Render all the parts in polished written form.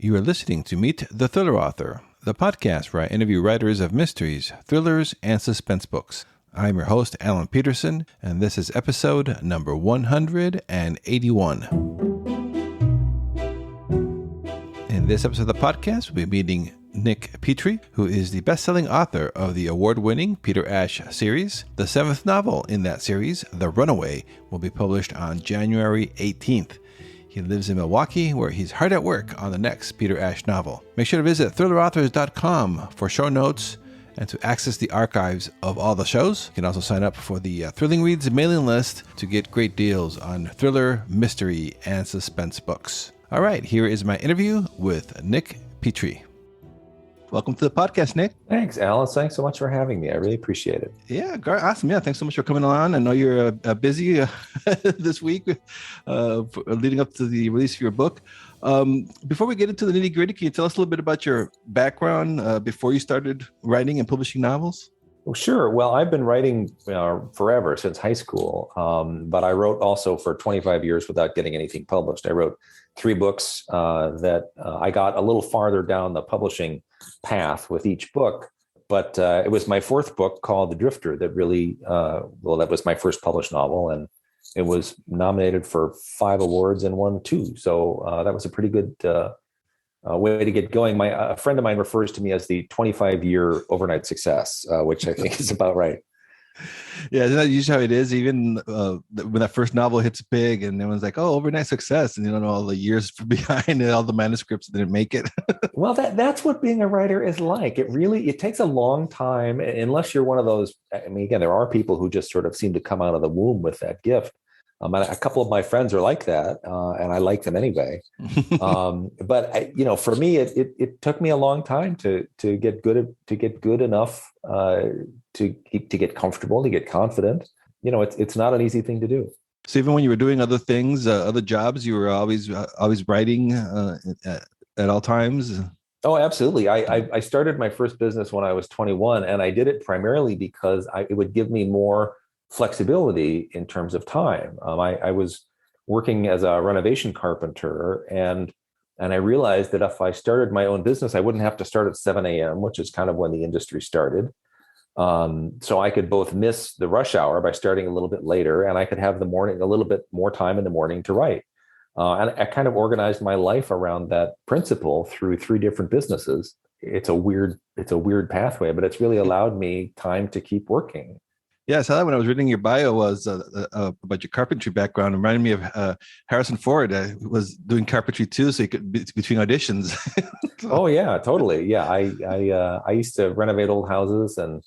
You are listening to Meet the Thriller Author, the podcast where I interview writers of mysteries, thrillers, and suspense books. I'm your host, Alan Peterson, and this is episode number 181. In this episode of the podcast, we'll be meeting Nick Petrie, who is the best-selling author of the award-winning Peter Ash series. The seventh novel in that series, The Runaway, will be published on January 18th. He lives in Milwaukee, where he's hard at work on the next Peter Ash novel. Make sure to visit thrillerauthors.com for show notes and to access the archives of all the shows. You can also sign up for the Thrilling Reads mailing list to get great deals on thriller, mystery, and suspense books. All right, here is my interview with Nick Petrie. Welcome to the podcast, Nick. Thanks, Alice. Thanks so much for having me. I really appreciate it. Yeah, awesome. Yeah, thanks so much for coming on. I know you're busy this week leading up to the release of your book. Before we get into the nitty-gritty, can you tell us a little bit about your background before you started writing and publishing novels? Well, sure. Well, I've been writing forever, since high school, but I wrote also for 25 years without getting anything published. I wrote 3 books that I got a little farther down the publishing path with each book, but it was my 4th book called The Drifter that really, that was my first published novel, and it was nominated for 5 awards and won 2. So that was a pretty good way to get going. A friend of mine refers to me as the 25-year overnight success, which I think is about right. Yeah, isn't that usually how it is? Even when that first novel hits big and everyone's like, oh, overnight success. And you don't know all the years behind and all the manuscripts that didn't make it. Well, that's what being a writer is like. It takes a long time, unless you're one of those. I mean, again, there are people who just sort of seem to come out of the womb with that gift. A couple of my friends are like that, and I like them anyway. But for me, it took me a long time to get good enough to get comfortable, to get confident. It's not an easy thing to do. So even when you were doing other things, other jobs, you were always writing at all times. Oh, absolutely. I started my first business when I was 21, and I did it primarily because it would give me more flexibility in terms of time. I was working as a renovation carpenter, and I realized that if I started my own business, I wouldn't have to start at 7 a.m., which is kind of when the industry started. So I could both miss the rush hour by starting a little bit later, and I could have a little bit more time in the morning to write. And I kind of organized my life around that principle through 3 different businesses. It's a weird pathway, but it's really allowed me time to keep working. Yeah, I saw that when I was reading your bio was about your carpentry background. It reminded me of Harrison Ford, who was doing carpentry too, so he could between auditions. Oh yeah, totally. Yeah, I used to renovate old houses and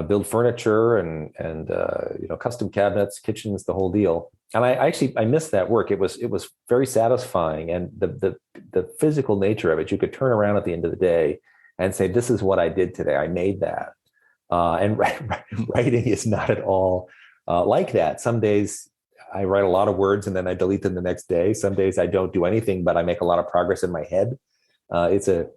build furniture and custom cabinets, kitchens, the whole deal. And I missed that work. It was very satisfying, and the physical nature of it. You could turn around at the end of the day and say, "This is what I did today. I made that." And writing is not at all like that. Some days I write a lot of words and then I delete them the next day. Some days I don't do anything, but I make a lot of progress in my head. It's a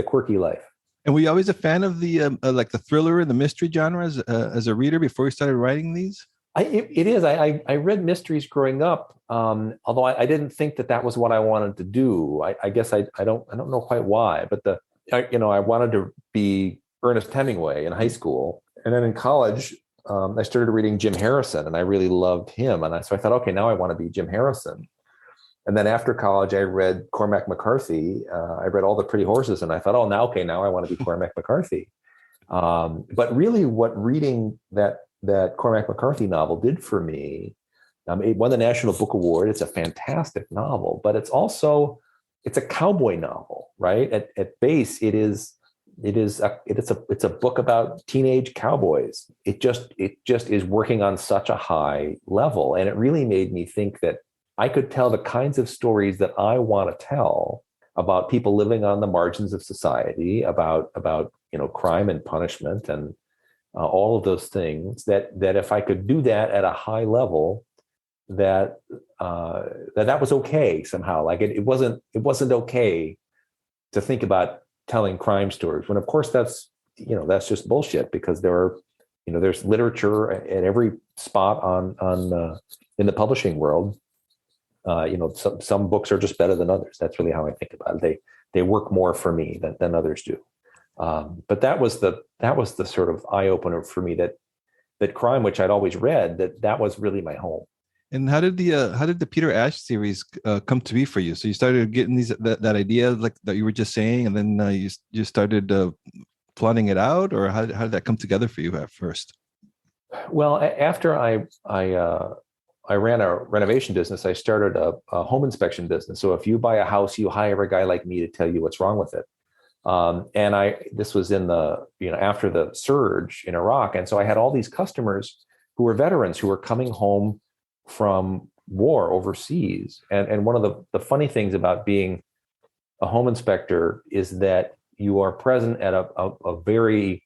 quirky life. And were you always a fan of the like the thriller and the mystery genres as a reader before you started writing these? It is. I read mysteries growing up, although I didn't think that was what I wanted to do. I guess I don't know quite why, but I wanted to be Ernest Hemingway in high school. And then in college, I started reading Jim Harrison, and I really loved him. And so I thought, okay, now I want to be Jim Harrison. And then after college, I read Cormac McCarthy. I read All the Pretty Horses, and I thought, now I want to be Cormac McCarthy. But really what reading that Cormac McCarthy novel did for me, it won the National Book Award. It's a fantastic novel, but it's a cowboy novel, right? At base, it's a book about teenage cowboys. It just is working on such a high level. And it really made me think that I could tell the kinds of stories that I want to tell about people living on the margins of society, about crime and punishment and all of those things, that if I could do that at a high level, that was okay somehow. Like it wasn't okay to think about telling crime stories, when of course that's just bullshit, because there's literature at every spot on in the publishing world Some books are just better than others. That's really how I think about it. They work more for me than others do. But that was the sort of eye opener for me, that crime, which I'd always read, that was really my home. And how did the Peter Ash series come to be for you? So you started getting that idea like that you were just saying, and then you started plotting it out, or how did that come together for you at first? Well, after I ran a renovation business, I started a home inspection business. So if you buy a house, you hire a guy like me to tell you what's wrong with it. And this was in after the surge in Iraq. And so I had all these customers who were veterans who were coming home from war overseas. And one of the funny things about being a home inspector is that you are present at a very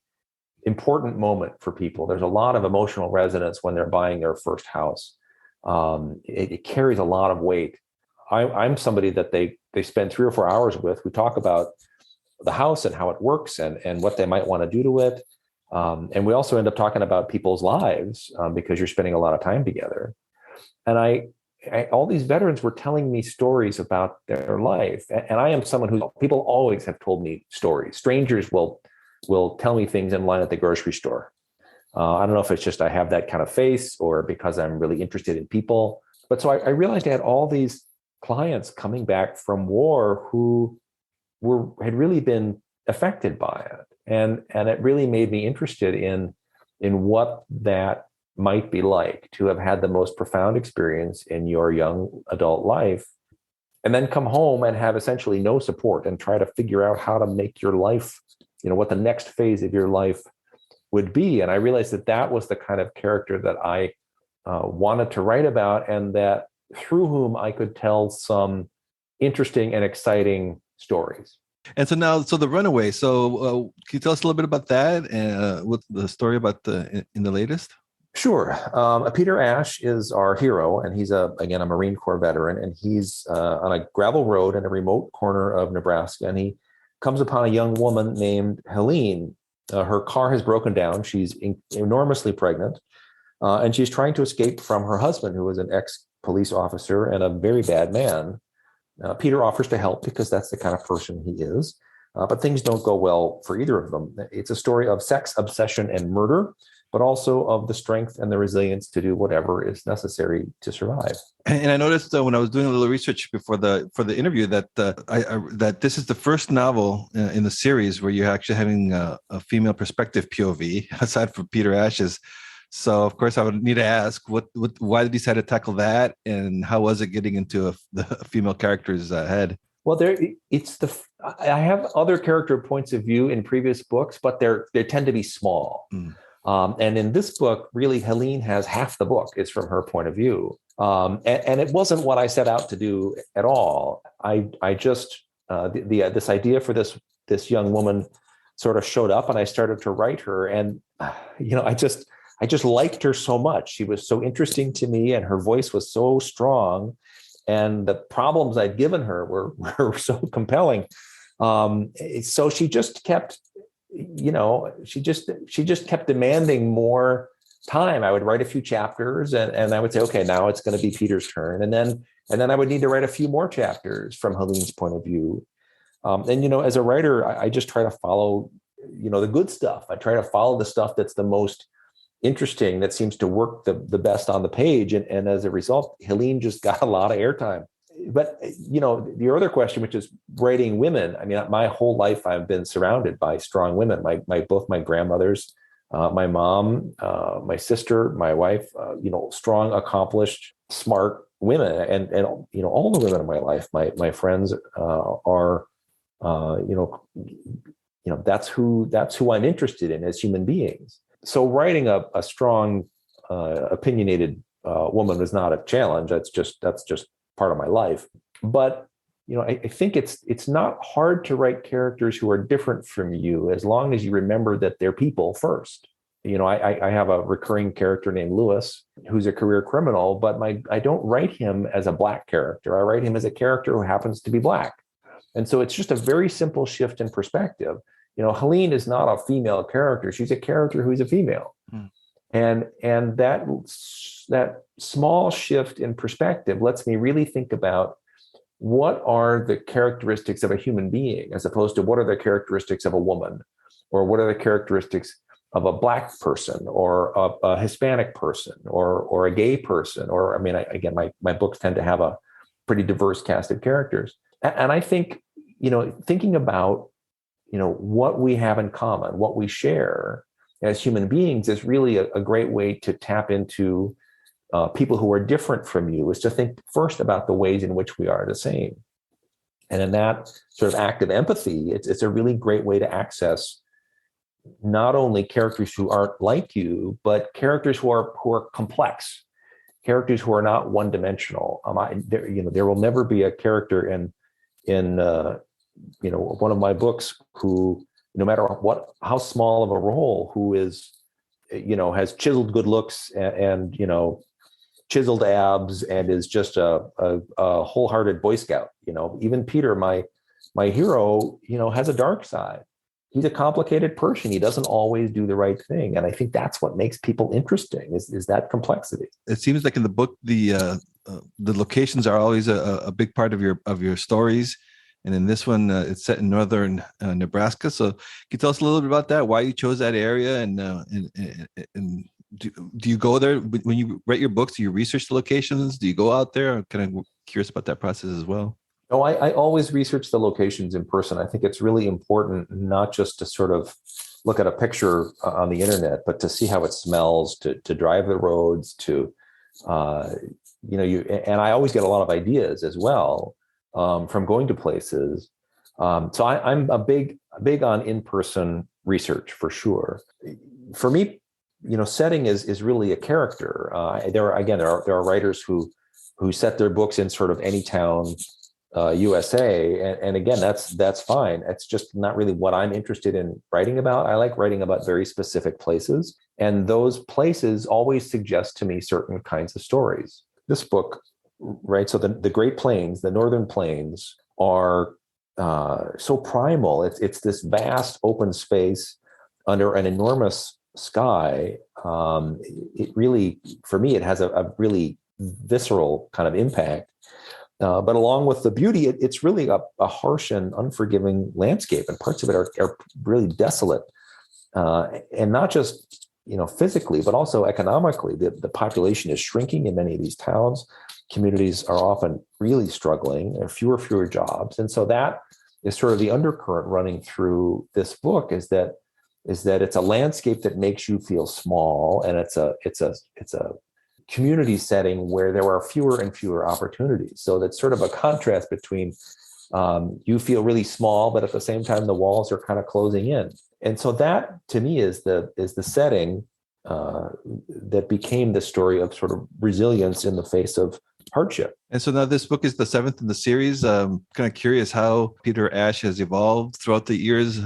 important moment for people. There's a lot of emotional resonance when they're buying their first house. It carries a lot of weight. I'm somebody that they spend 3 or 4 hours with. We talk about the house and how it works and what they might want to do to it. And we also end up talking about people's lives because you're spending a lot of time together. And all these veterans were telling me stories about their life. And I am someone who people always have told me stories. Strangers will tell me things in line at the grocery store. I don't know if it's just I have that kind of face or because I'm really interested in people. But so I realized I had all these clients coming back from war who had really been affected by it. And it really made me interested in what that might be like to have had the most profound experience in your young adult life and then come home and have essentially no support and try to figure out how to make your life, what the next phase of your life would be. And I realized that was the kind of character that I wanted to write about, and that through whom I could tell some interesting and exciting stories. And so the Runaway. So can you tell us a little bit about that and what the story about in the latest? Sure. Peter Ash is our hero, and he's a Marine Corps veteran, and he's on a gravel road in a remote corner of Nebraska, and he comes upon a young woman named Helene. Her car has broken down. She's enormously pregnant, and she's trying to escape from her husband, who is an ex-police officer and a very bad man. Peter offers to help because that's the kind of person he is, but things don't go well for either of them. It's a story of sex, obsession, and murder, but also of the strength and the resilience to do whatever is necessary to survive. And I noticed when I was doing a little research for the interview that that this is the first novel in the series where you're actually having a female perspective POV, aside from Peter Ash's. So, of course, I would need to ask, why did you decide to tackle that, and how was it getting into the female character's head? Well, I have other character points of view in previous books, but they tend to be small. Mm. And in this book, really, Helene has half the book is from her point of view. And it wasn't what I set out to do at all. I just, this idea for this young woman sort of showed up, and I started to write her. And, I just liked her so much. She was so interesting to me, and her voice was so strong. And the problems I'd given her were so compelling. So she just kept, she just kept demanding more time. I would write a few chapters and I would say, okay, now it's going to be Peter's turn. And then I would need to write a few more chapters from Helene's point of view. As a writer, I just try to follow, the good stuff. I try to follow the stuff that's the most interesting, that seems to work the best on the page. And as a result, Helene just got a lot of airtime. But, your other question, which is writing women, I mean, my whole life I've been surrounded by strong women. Both my grandmothers, my mom, my sister, my wife, strong, accomplished, smart women. And all the women in my life, my friends are, that's who I'm interested in as human beings. So writing a strong, opinionated woman is not a challenge. That's just part of my life. But I think it's not hard to write characters who are different from you, as long as you remember that they're people first. I have a recurring character named Lewis, who's a career criminal, but I don't write him as a Black character. I write him as a character who happens to be Black. And so it's just a very simple shift in perspective. Helene is not a female character. She's a character who's a female. Mm. And that small shift in perspective lets me really think about what are the characteristics of a human being, as opposed to what are the characteristics of a woman, or what are the characteristics of a Black person, or a Hispanic person, or a gay person, or, I mean, again, my books tend to have a pretty diverse cast of characters. And I think, thinking about, what we have in common, what we share as human beings is really a great way to tap into people who are different from you, is to think first about the ways in which we are the same. And in that sort of act of empathy, it's a really great way to access not only characters who aren't like you, but characters who are complex, characters who are not one-dimensional. There will never be a character in one of my books who, no matter how small of a role, who is, has chiseled good looks and chiseled abs and is just a wholehearted Boy Scout. Even Peter, my hero, has a dark side. He's a complicated person. He doesn't always do the right thing. And I think that's what makes people interesting is that complexity. It seems like in the book, the locations are always a big part of your stories. And in this one, it's set in northern Nebraska. So can you tell us a little bit about that? Why you chose that area, and do you go there when you write your books? Do you research the locations? Do you go out there? I'm kind of curious about that process as well. No, I always research the locations in person. I think it's really important not just to sort of look at a picture on the internet, but to see how it smells, to drive the roads, and I always get a lot of ideas as well from going to places. So I'm big on in-person research for sure. For me, setting is really a character. There are writers who set their books in sort of any town, USA, and again, that's fine. It's just not really what I'm interested in writing about. I like writing about very specific places, and those places always suggest to me certain kinds of stories. This book, right? So the Great Plains, the Northern Plains, are so primal. It's this vast open space under an enormous sky. It really, for me, it has a really visceral kind of impact. But along with the beauty, it's really a harsh and unforgiving landscape, and parts of it are really desolate, and not just physically, but also economically. The population is shrinking in many of these towns. Communities are often really struggling. There are fewer jobs, and so that is sort of the undercurrent running through this book. Is that it's a landscape that makes you feel small, and it's a community setting where there are fewer and fewer opportunities. So that's sort of a contrast between you feel really small, but at the same time, the walls are kind of closing in. And so that, to me, is the setting that became the story of sort of resilience in the face of hardship. And so now this book is the 7th in the series. Kind of curious how Peter Ash has evolved throughout the years.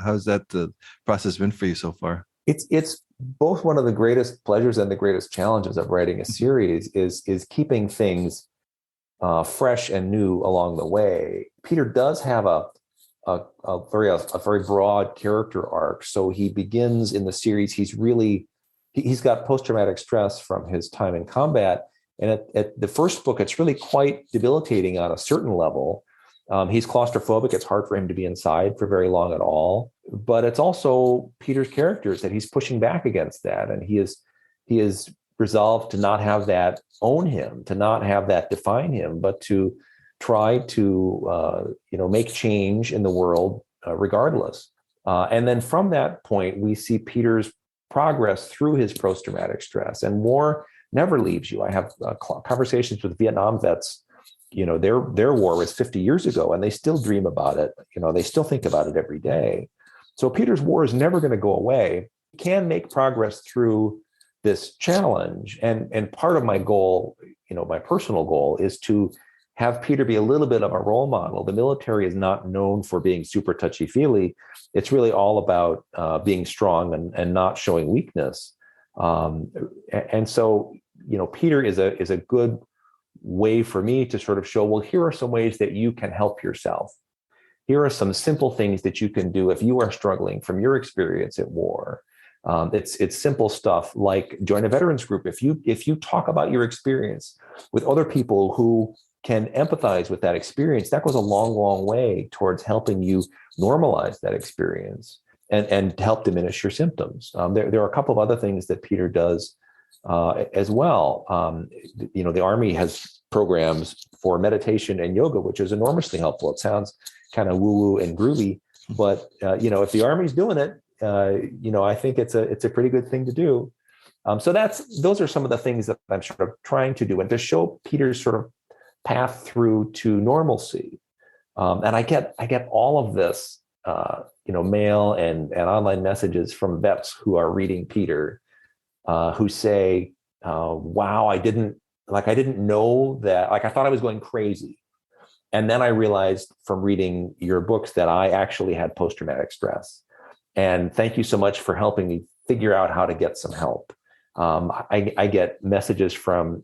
How's that process been for you so far? It's both one of the greatest pleasures and the greatest challenges of writing a series is keeping things fresh and new along the way. Peter does have a very broad character arc. So he begins in the series. He's got post-traumatic stress from his time in combat. And at the first book, it's really quite debilitating on a certain level. He's claustrophobic. It's hard for him to be inside for very long at all. But it's also Peter's characters that he's pushing back against that. And he is resolved to not have that own him, to not have that define him, but to try to make change in the world regardless. And then from that point, we see Peter's progress through his post-traumatic stress. And war never leaves you. I have conversations with Vietnam vets. Their war was 50 years ago, and they still dream about it. They still think about it every day. So Peter's war is never going to go away. He can make progress through this challenge. And part of my goal, my personal goal, is to have Peter be a little bit of a role model. The military is not known for being super touchy-feely. It's really all about being strong and not showing weakness. And so, Peter is a good way for me to sort of show, well, here are some ways that you can help yourself. Here are some simple things that you can do if you are struggling from your experience at war. It's simple stuff like join a veterans group. If you talk about your experience with other people who can empathize with that experience, that goes a long, long way towards helping you normalize that experience and help diminish your symptoms. There are a couple of other things that Peter does as well. The Army has programs for meditation and yoga, which is enormously helpful. It sounds kind of woo-woo and groovy, but if the Army's doing it, I think it's a pretty good thing to do. So those are some of the things that I'm sort of trying to do, and to show Peter's sort of path through to normalcy. And I get all of this, mail and online messages from vets who are reading Peter, who say, wow, I didn't know that, I thought I was going crazy. And then I realized from reading your books that I actually had post-traumatic stress. And thank you so much for helping me figure out how to get some help. I get messages from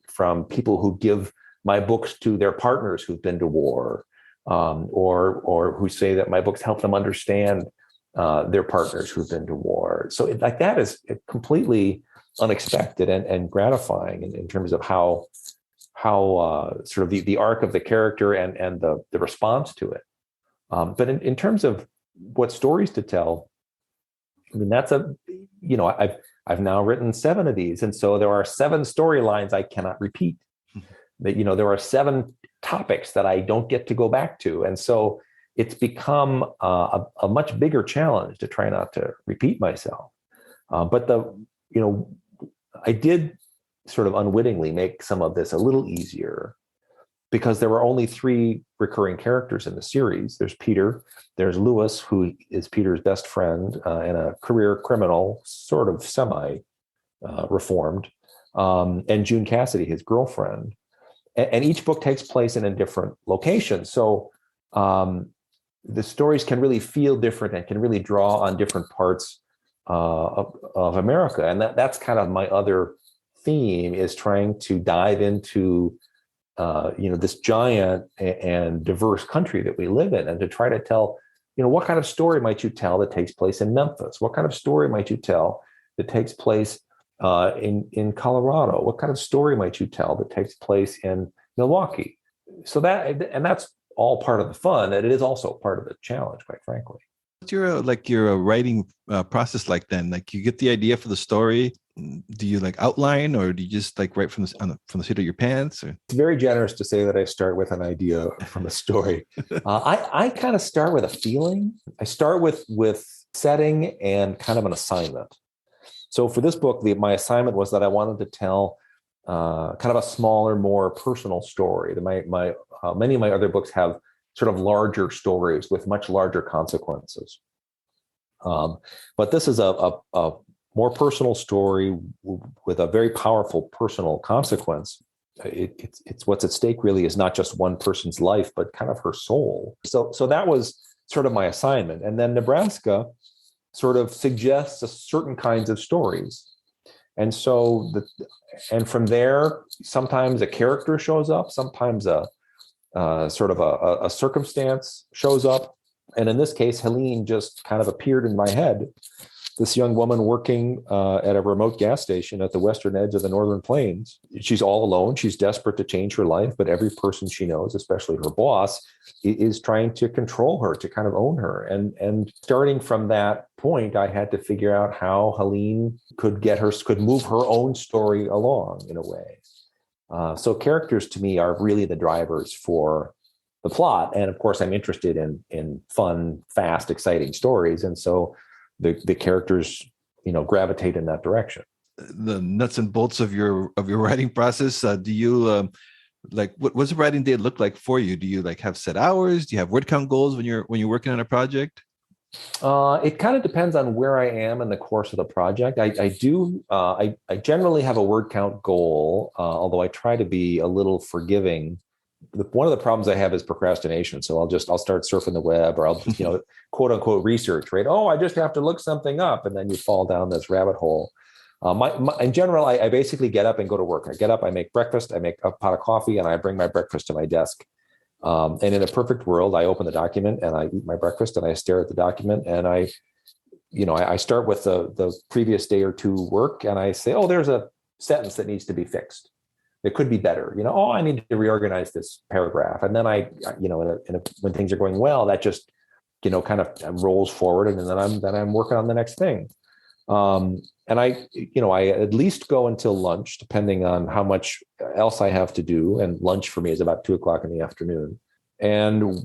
people who give my books to their partners who've been to war, or who say that my books help them understand their partners who've been to war. So that is completely unexpected and gratifying in terms of how sort of the arc of the character and the response to it. But in terms of what stories to tell, I mean, I've now written 7 of these. And so there are 7 storylines I cannot repeat. There are 7 topics that I don't get to go back to. And so it's become a much bigger challenge to try not to repeat myself. But I did sort of unwittingly make some of this a little easier, because there were only 3 recurring characters in the series. There's Peter, there's Lewis, who is Peter's best friend and a career criminal, sort of semi-reformed, and June Cassidy, his girlfriend. And each book takes place in a different location. So the stories can really feel different and can really draw on different parts of America. And that's kind of my other theme, is trying to dive into this giant and diverse country that we live in, and to try to tell, what kind of story might you tell that takes place in Memphis? What kind of story might you tell that takes place in Colorado? What kind of story might you tell that takes place in Milwaukee? So that's all part of the fun, and it is also part of the challenge, quite frankly. What's your writing process like then? Like, you get the idea for the story. Do you outline, or do you just write from the seat of your pants? Or? It's very generous to say that I start with an idea from a story. I kind of start with a feeling. I start with setting and kind of an assignment. So for this book, my assignment was that I wanted to tell kind of a smaller, more personal story. Many of my other books have sort of larger stories with much larger consequences. But this is a more personal story with a very powerful personal consequence. It's what's at stake really is not just one person's life, but kind of her soul. So that was sort of my assignment. And then Nebraska sort of suggests certain kinds of stories. And so and from there, sometimes a character shows up, sometimes a circumstance shows up. And in this case, Helene just kind of appeared in my head. This young woman working at a remote gas station at the western edge of the Northern Plains. She's all alone. She's desperate to change her life, but every person she knows, especially her boss, is trying to control her, to kind of own her. And starting from that point, I had to figure out how Helene could move her own story along in a way. So characters to me are really the drivers for the plot. And of course, I'm interested in fun, fast, exciting stories. And so the characters, gravitate in that direction. The nuts and bolts of your writing process. Do you what's a writing day look like for you? Do you have set hours? Do you have word count goals when you're working on a project? It kind of depends on where I am in the course of the project. I generally have a word count goal, although I try to be a little forgiving. One of the problems I have is procrastination. So I'll start surfing the web, or I'll quote unquote research, right? Oh, I just have to look something up. And then you fall down this rabbit hole. In general, I basically get up and go to work. I get up, I make breakfast, I make a pot of coffee, and I bring my breakfast to my desk. And in a perfect world, I open the document and I eat my breakfast and I stare at the document and I I start with the previous day or two work, and I say, oh, there's a sentence that needs to be fixed. It could be better. Oh, I need to reorganize this paragraph. And then when things are going well, that just, kind of rolls forward, and then I'm working on the next thing. And I at least go until lunch, depending on how much else I have to do. And lunch for me is about 2:00 in the afternoon.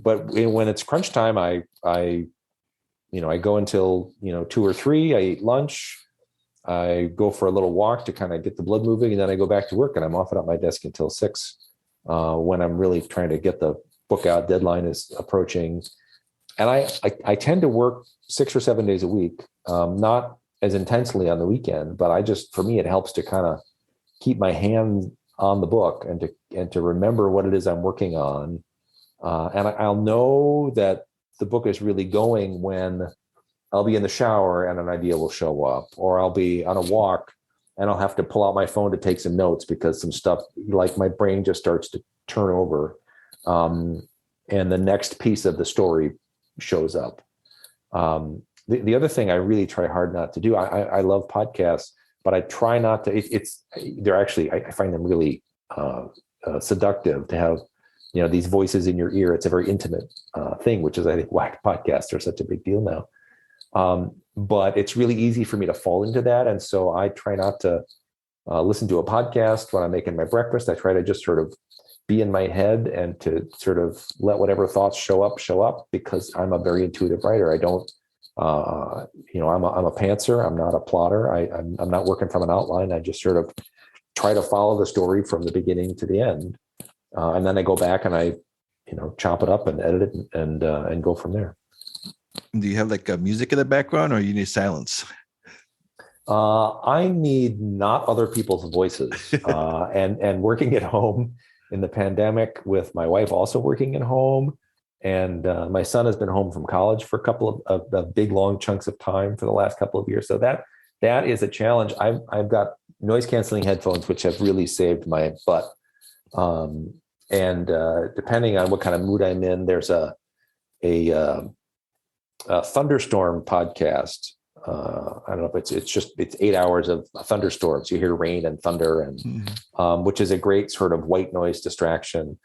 But when it's crunch time, I go until 2 or 3. I eat lunch. I go for a little walk to kind of get the blood moving, and then I go back to work, and I'm often at my desk until 6, when I'm really trying to get the book out. Deadline is approaching, and I tend to work 6 or 7 days a week, not as intensely on the weekend, but for me, it helps to kind of keep my hand on the book and to remember what it is I'm working on. And I'll know that the book is really going when I'll be in the shower and an idea will show up, or I'll be on a walk and I'll have to pull out my phone to take some notes because some stuff, like my brain just starts to turn over. And the next piece of the story shows up. The other thing I really try hard not to do, I love podcasts, but I try not to, I find them really seductive to have, these voices in your ear. It's a very intimate thing, which is, I think, why podcasts are such a big deal now. But it's really easy for me to fall into that. And so I try not to listen to a podcast when I'm making my breakfast. I try to just sort of be in my head and to sort of let whatever thoughts show up, because I'm a very intuitive writer. I don't, I'm a pantser. I'm not a plotter. I'm not working from an outline. I just sort of try to follow the story from the beginning to the end. And then I go back and I, chop it up and edit it and go from there. Do you have like music in the background, or you need silence? I need not other people's voices. And working at home in the pandemic, with my wife also working at home, and my son has been home from college for a couple of big, long chunks of time for the last couple of years. So that is a challenge. I've got noise canceling headphones, which have really saved my butt. And depending on what kind of mood I'm in, there's a thunderstorm podcast. I don't know if it's 8 hours of thunderstorms. You hear rain and thunder, and which is a great sort of white noise distraction.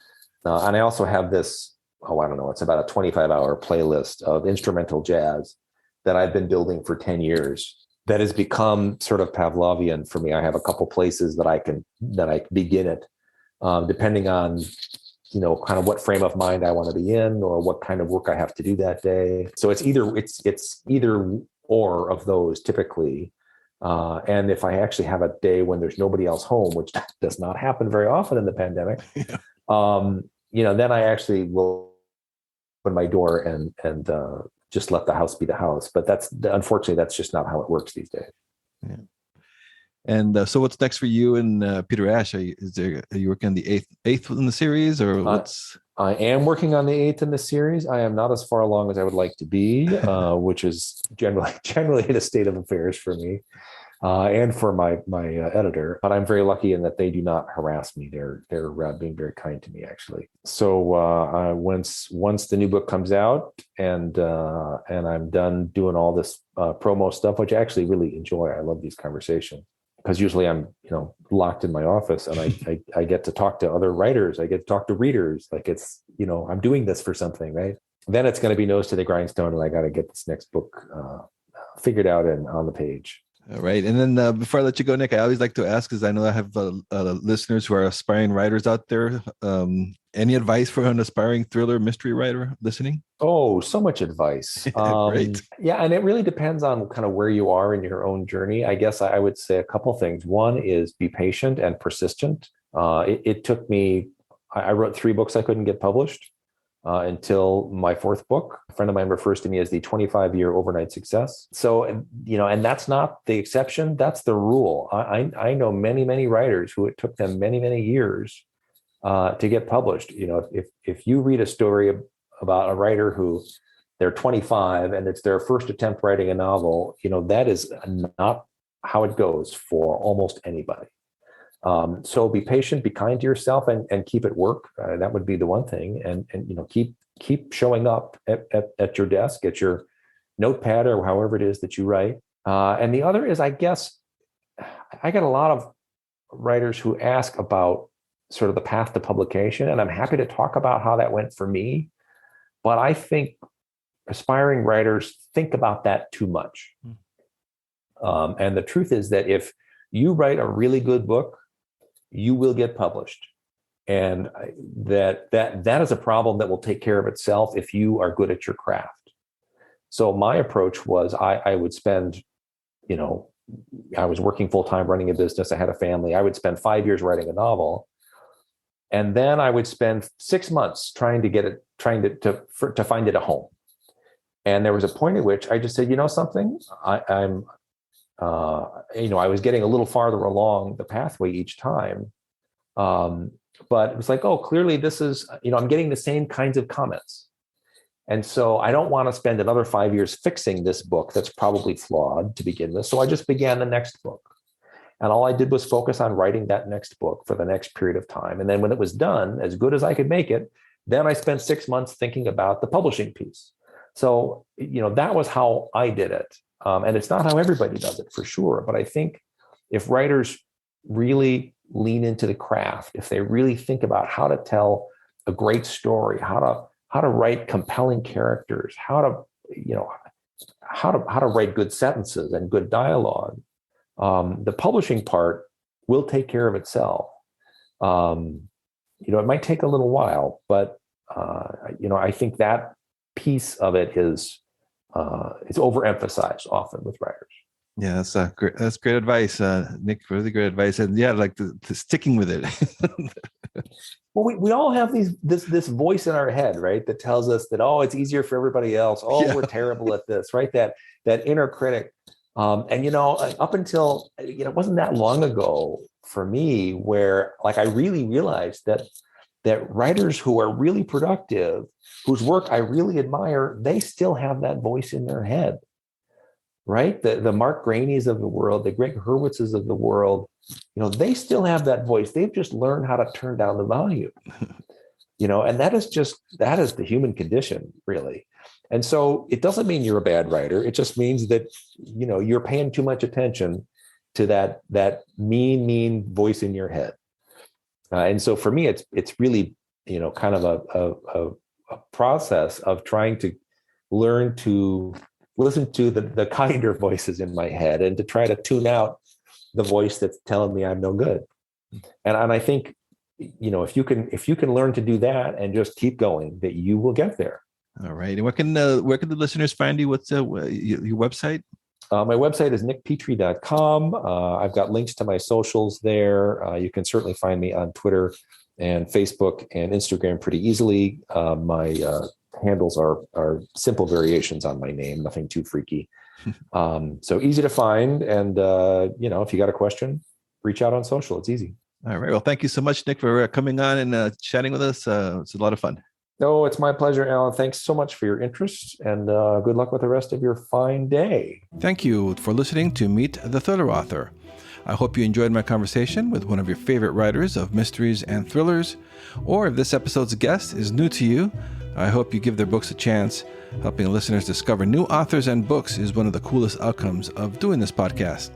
And I also have this, I don't know, it's about a 25-hour playlist of instrumental jazz that I've been building for 10 years. That has become sort of Pavlovian for me. I have a couple places that I begin it, depending on, kind of what frame of mind I want to be in, or what kind of work I have to do that day. So it's either or of those typically. And if I actually have a day when there's nobody else home, which does not happen very often in the pandemic, then I actually will open my door and just let the house be the house. But unfortunately, that's just not how it works these days. Yeah. And so what's next for you and Peter Ash? Are you working on the eighth in the series, or what's? I am working on the 8th in the series. I am not as far along as I would like to be, which is generally a state of affairs for me and for my editor. But I'm very lucky in that they do not harass me. They're being very kind to me, actually. So once the new book comes out and I'm done doing all this promo stuff, which I actually really enjoy. I love these conversations, because usually I'm, locked in my office, and I get to talk to other writers. I get to talk to readers. Like, it's, I'm doing this for something, right? Then it's going to be nose to the grindstone, and I got to get this next book figured out and on the page. All right. And then before I let you go, Nick, I always like to ask, because I know I have listeners who are aspiring writers out there. Any advice for an aspiring thriller mystery writer listening? Oh, so much advice. Great. Yeah. And it really depends on kind of where you are in your own journey. I guess I would say a couple things. One is be patient and persistent. It took me, I wrote 3 books I couldn't get published until my 4th book. A friend of mine refers to me as the 25-year overnight success. So, and that's not the exception. That's the rule. I know many, many writers who it took them many, many years to get published. If you read a story about a writer who they're 25 and it's their first attempt writing a novel, that is not how it goes for almost anybody. So be patient, be kind to yourself, and keep at work. That would be the one thing. And keep showing up at your desk, at your notepad or however it is that you write. And the other is, I guess, I get a lot of writers who ask about sort of the path to publication, and I'm happy to talk about how that went for me. But I think aspiring writers think about that too much. And the truth is that if you write a really good book, you will get published. And that is a problem that will take care of itself if you are good at your craft. So my approach was I would spend, I was working full-time running a business. I had a family. I would spend 5 years writing a novel. And then I would spend 6 months trying to find it a home. And there was a point at which I just said, something, I was getting a little farther along the pathway each time. But it was like, oh, clearly this is, I'm getting the same kinds of comments. And so I don't want to spend another 5 years fixing this book that's probably flawed to begin with. So I just began the next book. And all I did was focus on writing that next book for the next period of time. And then when it was done, as good as I could make it, then I spent 6 months thinking about the publishing piece. So, that was how I did it. And it's not how everybody does it, for sure. But I think if writers really lean into the craft, if they really think about how to tell a great story, how to write compelling characters, how to write good sentences and good dialogue, the publishing part will take care of itself. It might take a little while, but I think that piece of it is overemphasized often with writers. Yeah, that's great advice, Nick. Really great advice, and yeah, like the sticking with it. Well, we all have this voice in our head, right, that tells us that, oh, it's easier for everybody else. Oh, yeah. We're terrible at this, right? That inner critic. And up until it wasn't that long ago for me where I really realized that writers who are really productive, whose work I really admire, they still have that voice in their head, right? The Mark Graney's of the world, the Greg Hurwitzes of the world, they still have that voice. They've just learned how to turn down the volume, and that is the human condition, really. And so it doesn't mean you're a bad writer. It just means that, you're paying too much attention to that mean voice in your head. And so for me, it's really, kind of a process of trying to learn to listen to the kinder voices in my head and to try to tune out the voice that's telling me I'm no good. And I think, if you can learn to do that and just keep going, that you will get there. All right. And where can the listeners find you? What's your website? My website is nickpetrie.com. I've got links to my socials there. You can certainly find me on Twitter and Facebook and Instagram pretty easily. My handles are simple variations on my name, nothing too freaky. So easy to find. And, if you got a question, reach out on social. It's easy. All right. Well, thank you so much, Nick, for coming on and chatting with us. It's a lot of fun. Oh, it's my pleasure, Alan. Thanks so much for your interest, and good luck with the rest of your fine day. Thank you for listening to Meet the Thriller Author. I hope you enjoyed my conversation with one of your favorite writers of mysteries and thrillers, or if this episode's guest is new to you, I hope you give their books a chance. Helping listeners discover new authors and books is one of the coolest outcomes of doing this podcast.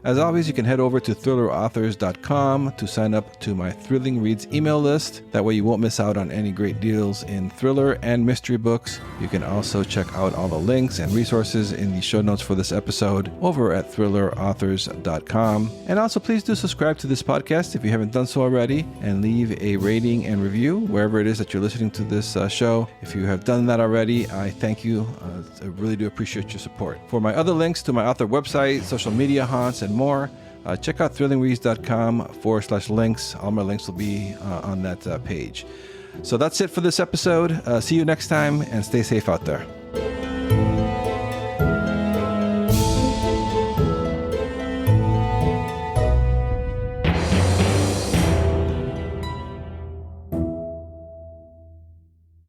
As always, you can head over to thrillerauthors.com to sign up to my Thrilling Reads email list. That way you won't miss out on any great deals in thriller and mystery books. You can also check out all the links and resources in the show notes for this episode over at thrillerauthors.com. And also please do subscribe to this podcast if you haven't done so already, and leave a rating and review wherever it is that you're listening to this show. If you have done that already, I thank you. I really do appreciate your support. For my other links to my author website, social media haunts, and more, check out thrillingreads.com/links. All my links will be on that page. So that's it for this episode. See you next time, and stay safe out there.